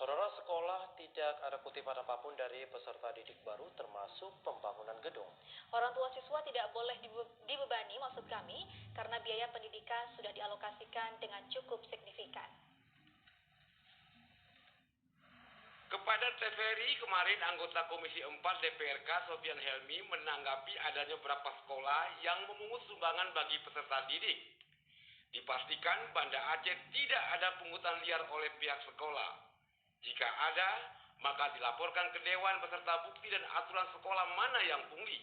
Saudara, sekolah tidak ada kutipan apapun dari peserta didik baru termasuk pembangunan gedung. Orang tua siswa tidak boleh dibebani, maksud kami, karena biaya pendidikan sudah dialokasikan dengan cukup signifikan. Kepada TVRI kemarin, anggota Komisi 4 DPRK Sofyan Helmi menanggapi adanya beberapa sekolah yang memungut sumbangan bagi peserta didik. Dipastikan Banda Aceh tidak ada pungutan liar oleh pihak sekolah. Jika ada, maka dilaporkan ke Dewan beserta bukti dan aturan sekolah mana yang pungli.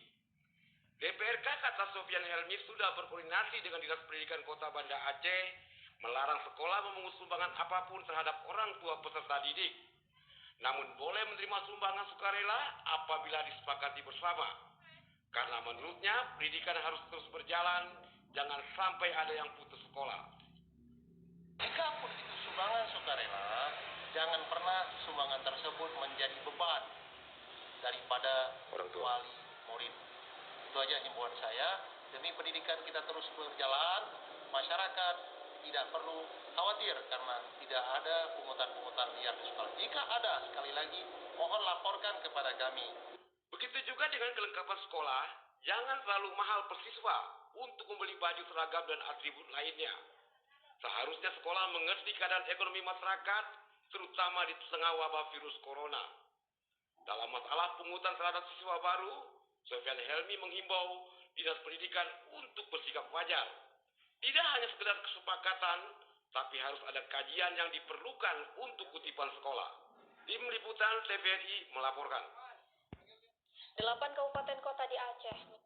DPRK, kata Sofyan Helmi, sudah berkoordinasi dengan Dinas Pendidikan Kota Banda Aceh melarang sekolah memungut sumbangan apapun terhadap orang tua peserta didik. Namun boleh menerima sumbangan sukarela apabila disepakati bersama. Karena menurutnya pendidikan harus terus berjalan, jangan sampai ada yang putus sekolah. Jikapun itu sumbangan sukarela, jangan pernah sumbangan tersebut menjadi beban daripada orang tua, wali murid. Itu aja himbauan saya. Demi pendidikan kita terus berjalan, masyarakat tidak perlu khawatir karena tidak ada pungutan-pungutan liar di sekolah. Jika ada, sekali lagi, mohon laporkan kepada kami. Begitu juga dengan kelengkapan sekolah, jangan terlalu mahal per siswa untuk membeli baju seragam dan atribut lainnya. Seharusnya sekolah mengerti keadaan ekonomi masyarakat, terutama di tengah wabah virus corona. Dalam masalah pungutan terhadap siswa baru, Sofyan Helmi menghimbau Dinas Pendidikan untuk bersikap wajar. Tidak hanya sekedar kesepakatan, tapi harus ada kajian yang diperlukan untuk kutipan sekolah. Tim Liputan TVRI melaporkan. 8 kabupaten kota di Aceh